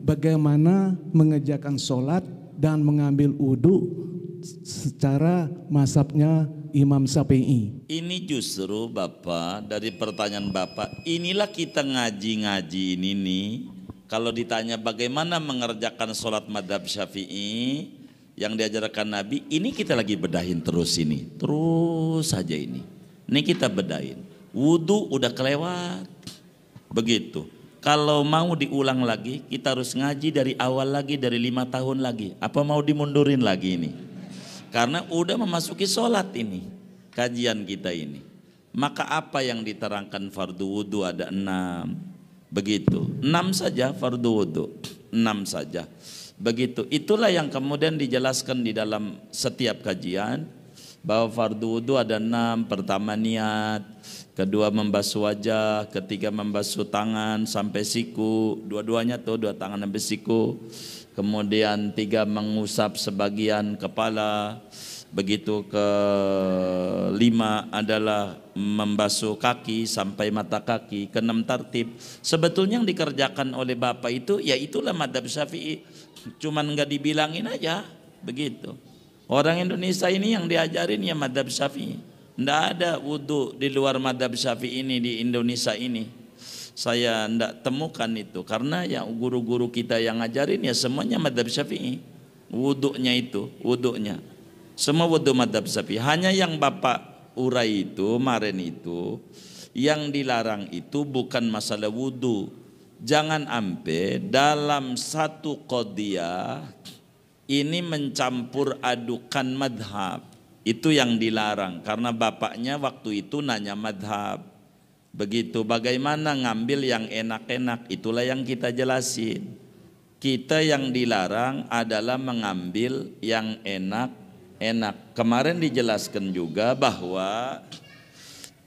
bagaimana mengerjakan sholat dan mengambil wudhu secara mazhabnya Imam Syafi'i. Ini justru Bapak, dari pertanyaan Bapak, inilah kita ngaji-ngaji ini nih. Kalau ditanya bagaimana mengerjakan sholat madhab Syafi'i yang diajarkan Nabi, ini kita lagi bedahin terus ini. Terus saja ini. Ini kita bedahin. Wudhu udah kelewat. Begitu. Kalau mau diulang lagi, kita harus ngaji dari awal lagi, dari 5 tahun lagi. Apa mau dimundurin lagi ini? Karena udah memasuki sholat ini, kajian kita ini. Maka apa yang diterangkan fardu wudhu ada 6. Begitu, 6 saja fardu wudhu, 6 saja. Begitu, itulah yang kemudian dijelaskan di dalam setiap kajian, bahwa fardu wudhu ada 6. Pertama niat, kedua membasuh wajah, ketiga membasuh tangan sampai siku, dua-duanya tuh, 2 tangan sampai siku. Kemudian 3 mengusap sebagian kepala. Begitu, kelima adalah membasuh kaki sampai mata kaki. Keenam tartib. Sebetulnya yang dikerjakan oleh Bapak itu, ya itulah madhab Syafi'i. Cuman nggak dibilangin aja, begitu. Orang Indonesia ini yang diajarin ya madhab Syafi'i. Nggak ada wudhu di luar madhab Syafi'i ini di Indonesia ini. Saya nggak temukan itu, karena yang guru-guru kita yang ngajarin ya semuanya madhab Syafi'i. Wudhunya itu, wudhunya. Semua wudhu madhab Syafi'i. Hanya yang Bapak urai itu, kemarin itu, yang dilarang itu bukan masalah wudhu. Jangan ampe dalam satu qadiyah ini mencampur adukan madhab. Itu yang dilarang, karena bapaknya waktu itu nanya madhab. Begitu, bagaimana ngambil yang enak-enak, itulah yang kita jelasin. Kita yang dilarang adalah mengambil yang enak. Kemarin dijelaskan juga bahwa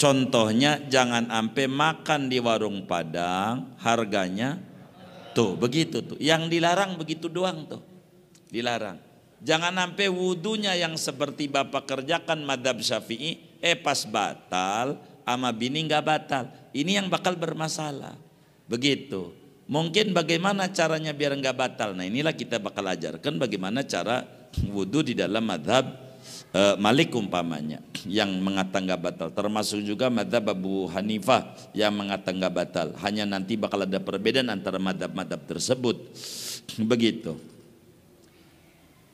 contohnya jangan sampai makan di warung Padang harganya tuh begitu tuh. Yang dilarang begitu doang tuh. Dilarang. Jangan sampai wudunya yang seperti Bapak kerjakan madhab Syafi'i pas batal sama bini nggak batal. Ini yang bakal bermasalah. Begitu. Mungkin bagaimana caranya biar nggak batal. Nah, inilah kita bakal ajarkan bagaimana cara wudhu di dalam madhab Malik umpamanya yang mengatakan nggak batal, termasuk juga madhab Abu Hanifah yang mengatakan nggak batal. Hanya nanti bakal ada perbedaan antara madhab-madhab tersebut. Begitu.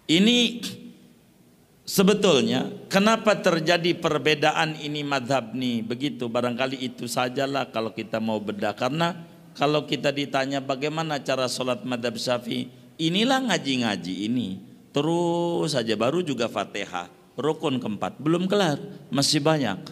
Ini sebetulnya kenapa terjadi perbedaan ini madhab nih begitu, barangkali itu sajalah kalau kita mau bedah. Karena kalau kita ditanya bagaimana cara sholat madhab Syafi'i, inilah ngaji-ngaji ini terus saja. Baru juga Fatihah rukun keempat belum kelar, masih banyak.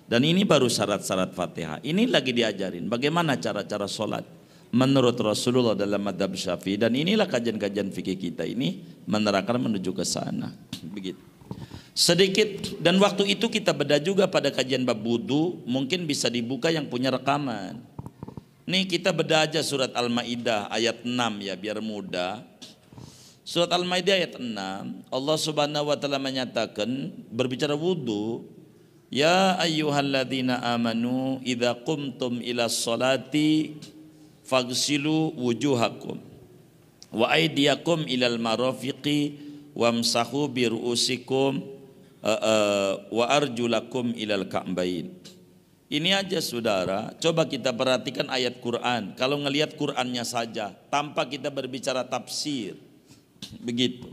Dan ini baru syarat-syarat Fatihah. Ini lagi diajarin bagaimana cara-cara sholat menurut Rasulullah dalam madhab Syafi'i. Dan inilah kajian-kajian fikih kita ini menerangkan menuju ke sana. Begitu. Sedikit, dan waktu itu kita bedah juga pada kajian bab wudu. Mungkin bisa dibuka yang punya rekaman. Nih kita bedah aja surat Al-Maidah ayat 6 ya biar mudah. Surat Al-Maidah ayat 6, Allah Subhanahu wa taala menyatakan berbicara wudu, ya ayyuhalladzina amanu idza qumtum ila sholati faghsilu wujuhakum wa aydiyakum ilal marafiqi wamsahu bi ru'usikum wa arjulakum ilal ka'bain. Ini aja saudara, coba kita perhatikan ayat Quran. Kalau ngelihat Qurannya saja tanpa kita berbicara tafsir. Begitu.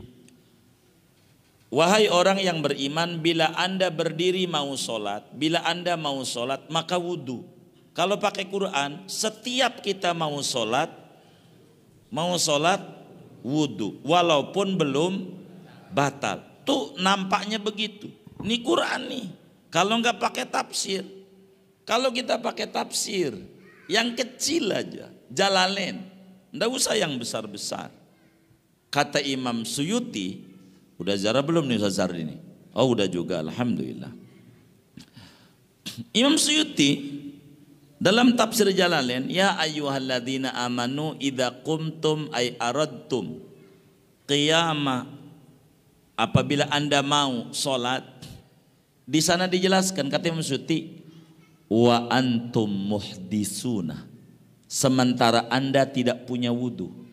Wahai orang yang beriman, bila anda berdiri mau sholat, bila anda mau sholat maka wudhu. Kalau pakai Quran, setiap kita mau sholat wudhu, walaupun belum batal. Tuh nampaknya begitu. Ini Quran nih. Kalau nggak pakai tafsir, kalau kita pakai tafsir yang kecil aja, Jalalain, nggak usah yang besar-besar. Kata Imam Suyuti, udah zara belum nih Ustaz Zar ini? Oh udah juga, alhamdulillah. Imam Suyuti dalam tafsir Jalalain, ya ayyuhalladzina amanu idza qumtum ay aradtum qiyama, apabila anda mau sholat. Di sana dijelaskan kata Imam Suyuti, wa antum muhdisuna, sementara anda tidak punya wudu.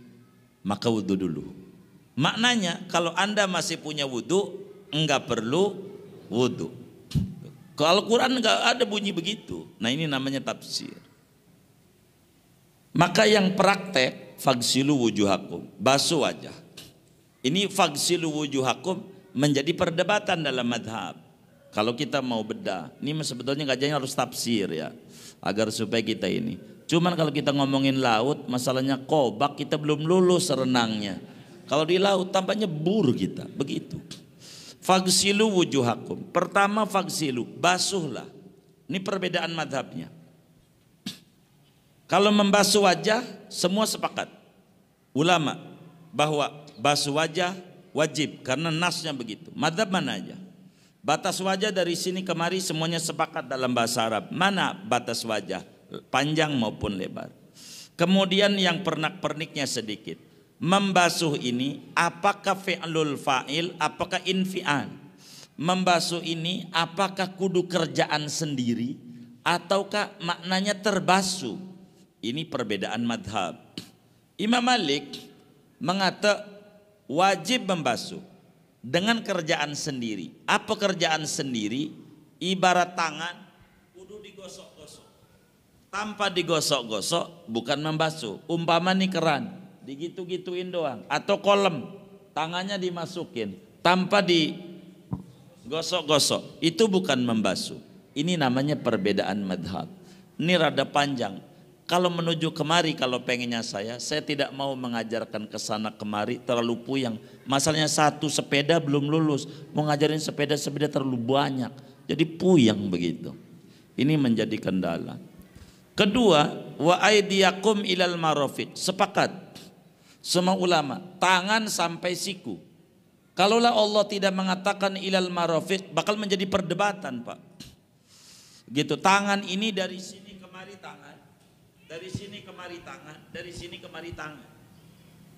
maka wudhu dulu. Maknanya kalau Anda masih punya wudhu, enggak perlu wudhu. Kalau Quran enggak ada bunyi begitu. Nah ini namanya tafsir. Maka yang praktek, fagsilu wujuhakum, basuh wajah. Ini fagsilu wujuhakum menjadi perdebatan dalam madhab. Kalau kita mau bedah, ini sebetulnya kajiannya harus tafsir ya, agar supaya kita ini. Cuman kalau kita ngomongin laut, masalahnya kobak, kita belum lulus renangnya. Kalau di laut tampaknya bur kita, begitu. Fagsilu wujuhakum. Pertama fagsilu, basuhlah. Ini perbedaan madhabnya. Kalau membasuh wajah, semua sepakat. Ulama bahwa basuh wajah wajib karena nasnya begitu. Madhab mana aja? Batas wajah dari sini kemari semuanya sepakat dalam bahasa Arab. Mana batas wajah? Panjang maupun lebar. Kemudian yang pernak-perniknya sedikit. Membasuh ini apakah fi'lul fa'il, apakah infi'al? Membasuh ini apakah kudu kerjaan sendiri ataukah maknanya terbasuh? Ini perbedaan madhab. Imam Malik mengata wajib membasuh dengan kerjaan sendiri. Apa kerjaan sendiri? Ibarat tangan kudu digosok-gosok. Tanpa digosok-gosok bukan membasuh. Umpama nih keran, digitu-gituin doang. Atau kolam, tangannya dimasukin tanpa digosok-gosok. Itu bukan membasuh. Ini namanya perbedaan madhab. Ini rada panjang. Kalau menuju kemari, kalau pengennya saya tidak mau mengajarkan ke sana kemari terlalu puyang. Masalahnya satu sepeda belum lulus, mau ngajarin sepeda-sepeda terlalu banyak. Jadi puyang begitu. Ini menjadi kendala. Kedua, wa aidiyakum ilal marafiq. Sepakat semua ulama, tangan sampai siku. Kalaulah Allah tidak mengatakan ilal marafiq, bakal menjadi perdebatan, Pak. Gitu, tangan ini dari sini kemari tangan, dari sini kemari tangan, dari sini kemari tangan.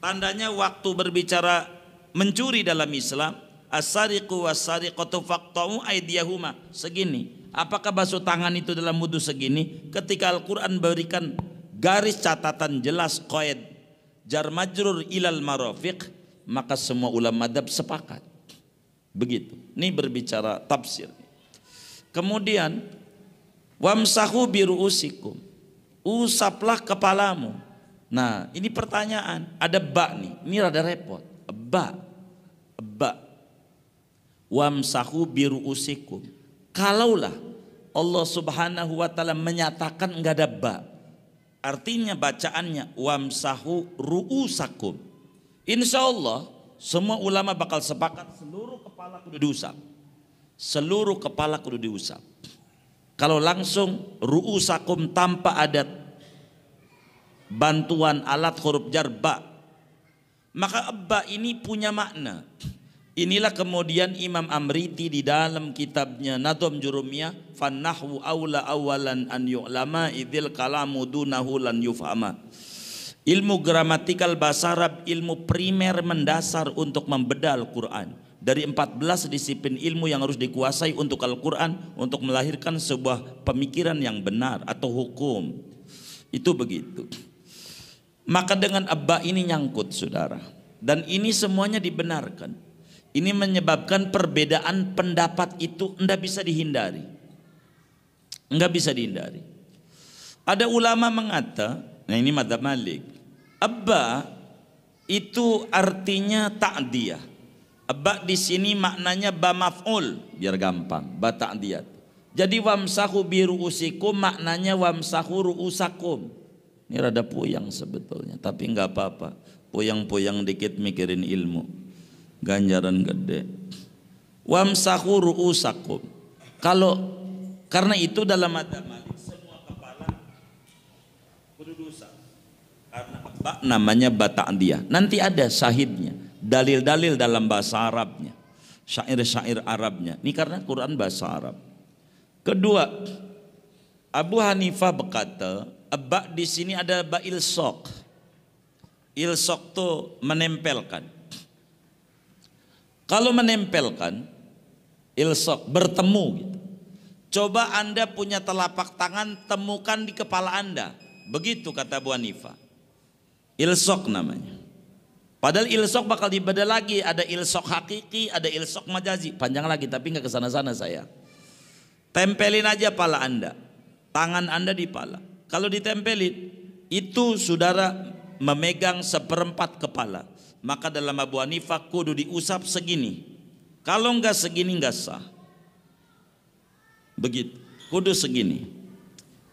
Tandanya waktu berbicara mencuri dalam Islam, as-sariqu was-sariqatu faqta'u aydiyahuma, segini. Apakah basuh tangan itu dalam wudu segini? Ketika Al-Quran berikan garis catatan jelas qaid jar majrur ilal marafiq, maka semua ulama madhab sepakat. Begitu. Ini berbicara tafsir. Kemudian wamsahu biruusikum, usaplah kepalamu. Nah, ini pertanyaan, ada ba nih. Ini rada repot. Ba. Wamsahu biruusikum. Kalaulah Allah Subhanahu wa taala menyatakan enggak ada ba, artinya bacaannya wamsahu ru'usakum. Insya Allah semua ulama bakal sepakat seluruh kepala kudu diusap. Seluruh kepala kudu diusap. Kalau langsung ru'usakum tanpa ada bantuan alat huruf jar ba, maka ba ini punya makna. Inilah kemudian Imam Amriti di dalam kitabnya Nadham Jurumiyah, fannahwu aula awalan an yu'lama idzil kalamu dunahu lan yufhama. Ilmu gramatikal bahasa Arab ilmu primer mendasar untuk membedah Al-Quran. Dari 14 disiplin ilmu yang harus dikuasai untuk Al-Quran, untuk melahirkan sebuah pemikiran yang benar atau hukum. Itu begitu. Maka dengan abba ini nyangkut saudara. Dan ini semuanya dibenarkan. Ini menyebabkan perbedaan pendapat itu enggak bisa dihindari. Enggak bisa dihindari. Ada ulama mengata, nah ini madzhab Malik, abba itu artinya ta'diyah. Abba di sini maknanya ba maf'ul, biar gampang, ba ta'diyah. Jadi wamsahu biruusikum maknanya wamsahu ruusakum. Ini rada puyang sebetulnya, tapi enggak apa-apa. Puyang-puyang dikit mikirin ilmu. Ganjaran gede. Wamsahu ru'usakum. Kalau karena itu dalam madzhab Malik semua kepala kudu diusap. Karena apa? Namanya bata'diyah. Nanti ada syahidnya, dalil-dalil dalam bahasa Arabnya, syair-syair Arabnya. Ini karena Quran bahasa Arab. Kedua, Abu Hanifah berkata, ba di sini ada ba ilsaq. Ilsaq tuh menempelkan. Kalau menempelkan, ilsaq bertemu gitu. Coba Anda punya telapak tangan, temukan di kepala Anda. Begitu kata Abu Hanifah. Ilsaq namanya. Padahal ilsok bakal dibedah lagi, ada ilsok hakiki, ada ilsok majazi, panjang lagi tapi nggak kesana-sana saya. Tempelin aja pala Anda, tangan Anda di pala. Kalau ditempelin, itu saudara memegang seperempat kepala. Maka dalam Abu Hanifah kudu diusap segini. Kalau nggak segini nggak sah. Begitu, kudu segini.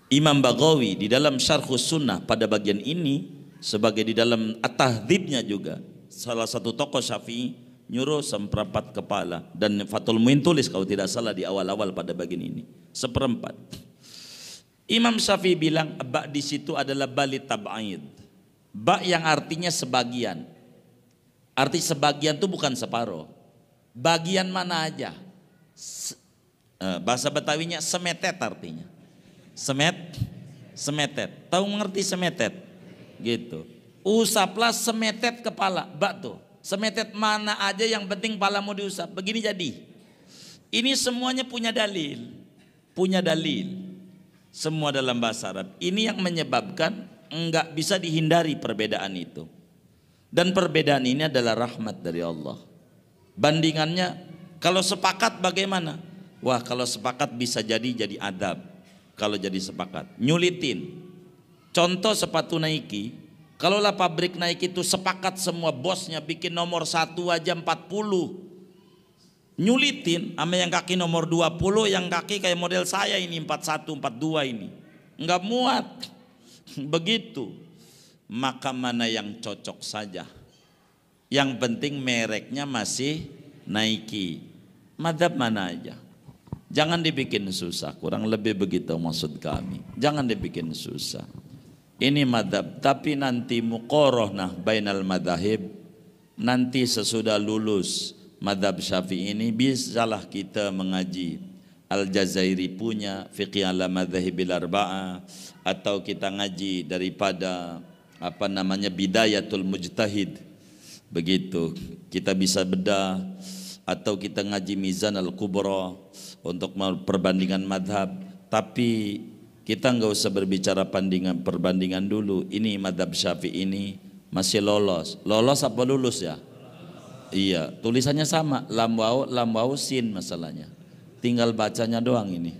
Imam Baghawi di dalam Syarhus Sunnah pada bagian ini, sebagai di dalam At-Tahdzibnya juga, salah satu tokoh Syafi'i nyuruh seperempat kepala, dan Fathul Muin tulis kalau tidak salah di awal-awal pada bagian ini seperempat. Imam Syafi'i bilang ba di situ adalah bali tab'id, ba yang artinya sebagian. Arti sebagian itu bukan separuh, bagian mana aja. Bahasa Betawinya semetet artinya. Semetet. Tahu mengerti semetet? Gitu. Usaplah semetet kepala, bak tuh. Semetet mana aja yang penting palamu diusap. Begini jadi. Ini semuanya punya dalil. Punya dalil. Semua dalam bahasa Arab. Ini yang menyebabkan enggak bisa dihindari perbedaan itu. Dan perbedaan ini adalah rahmat dari Allah. Bandingannya kalau sepakat bagaimana? Wah, kalau sepakat bisa jadi adab. Kalau jadi sepakat, nyulitin. Contoh sepatu Nike, kalaulah pabrik Nike itu sepakat semua bosnya bikin nomor 1 aja 40, nyulitin sama yang kaki nomor 20, yang kaki kayak model saya ini 41, 42 ini, nggak muat. Begitu. Maka mana yang cocok saja. Yang penting mereknya masih Nike. Madzhab mana aja. Jangan dibikin susah, kurang lebih begitu maksud kami. Jangan dibikin susah. Ini madhab, tapi nanti muqorohnah bainal madhahib, nanti sesudah lulus madhab Syafi'i ini bisalah kita mengaji Al-Jazairi punya Fiqh ala Madhahibil Arba'ah, atau kita ngaji daripada Bidayatul Mujtahid. Begitu kita bisa bedah, atau kita ngaji Mizan Al-Kubra untuk perbandingan madhab. Tapi kita nggak usah berbicara perbandingan dulu. Ini madhab Syafi'i ini masih lolos. Lolos apa lulus ya? Iya, tulisannya sama, lam waw sin masalahnya. Tinggal bacanya doang ini.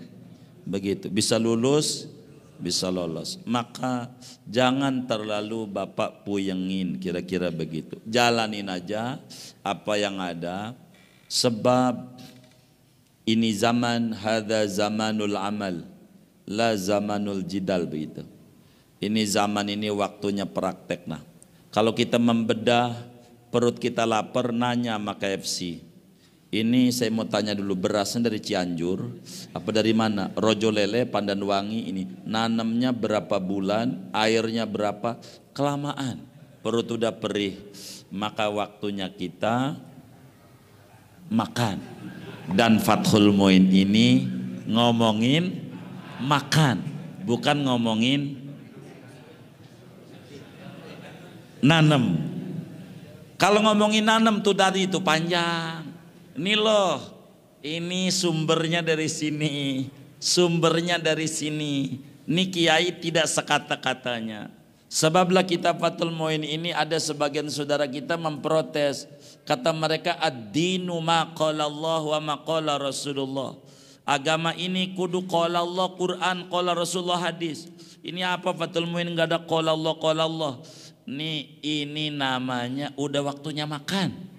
Begitu, bisa lulus, bisa lolos. Maka jangan terlalu Bapak puyengin, kira-kira begitu. Jalanin aja apa yang ada, sebab ini zaman, hadza zamanul amal, la zamanul jidal, begitu. Ini zaman, ini waktunya praktek. Nah, kalau kita membedah, perut kita lapar, nanya sama KFC. Ini saya mau tanya dulu, berasnya dari Cianjur apa dari mana? Rojo Lele, Pandanwangi, ini nanamnya berapa bulan, airnya berapa? Kelamaan, perut udah perih. Maka waktunya kita makan. Dan Fathul Muin ini ngomongin makan, bukan ngomongin nanam. Kalau ngomongin nanam tuh tadi itu panjang. Ini loh, ini sumbernya dari sini, sumbernya dari sini. Ini kiai tidak sekata-katanya. Sebablah kitab Fathul Muin ini ada sebagian saudara kita memprotes. Kata mereka, ad-dinu ma qala Allah wa ma qala Rasulullah. Agama ini kudu qala Allah Quran, qala Rasulullah hadis. Ini apa Fathul Muin enggak ada qala Allah qala Allah. Ini namanya udah waktunya makan.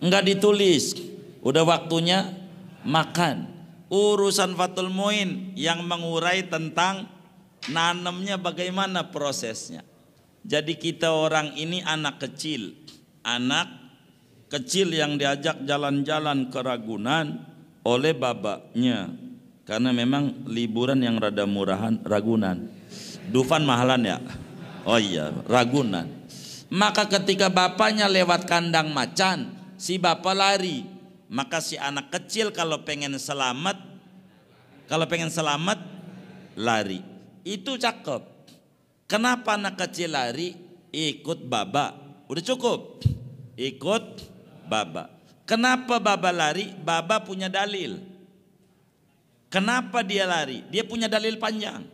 Enggak ditulis, udah waktunya makan. Urusan Fathul Muin yang mengurai tentang nanamnya bagaimana prosesnya. Jadi kita orang ini anak kecil yang diajak jalan-jalan ke Ragunan oleh bapaknya, karena memang liburan yang rada murahan Ragunan. Dufan mahalan ya. Oh iya, Ragunan. Maka ketika bapaknya lewat kandang macan, si bapak lari. Maka si anak kecil kalau pengen selamat lari. Itu cakep. Kenapa anak kecil lari? Ikut baba. Udah cukup. Ikut baba. Kenapa baba lari? Baba punya dalil. Kenapa dia lari? Dia punya dalil panjang.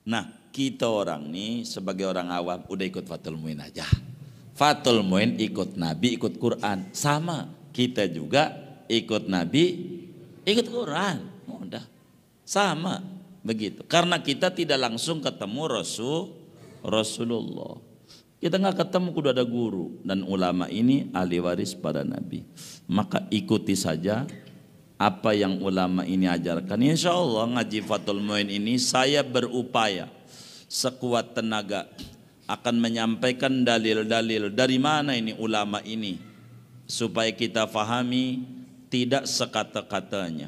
Nah, kita orang nih sebagai orang awam udah ikut Fathul Muin aja. Fathul Muin ikut Nabi, ikut Quran. Sama, kita juga ikut Nabi, ikut Quran. Udah, sama begitu. Karena kita tidak langsung ketemu Rasulullah. Kita nggak ketemu, kudu ada guru. Dan ulama ini ahli waris pada Nabi. Maka ikuti saja apa yang ulama ini ajarkan. Insya Allah ngaji Fathul Muin ini saya berupaya sekuat tenaga akan menyampaikan dalil-dalil dari mana ini ulama ini supaya kita fahami tidak sekata-katanya.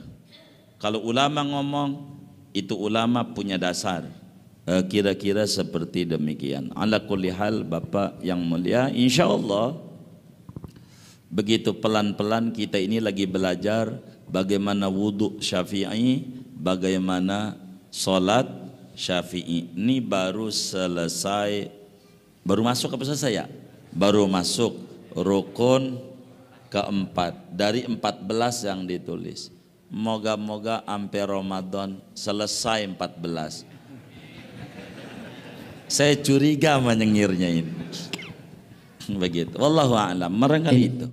Kalau ulama ngomong itu ulama punya dasar. Kira-kira seperti demikian. Ala kulli hal Bapak yang mulia, insya Allah begitu pelan-pelan kita ini lagi belajar bagaimana wudhu Syafi'i, bagaimana sholat Syafi'i. Ini baru selesai. Baru masuk apa selesai ya? Baru masuk rukun keempat dari 14 yang ditulis. Moga-moga sampai Ramadan selesai 14. Saya curiga menyengirnya ini. Begitu. Wallahu a'lam. Barangkali itu.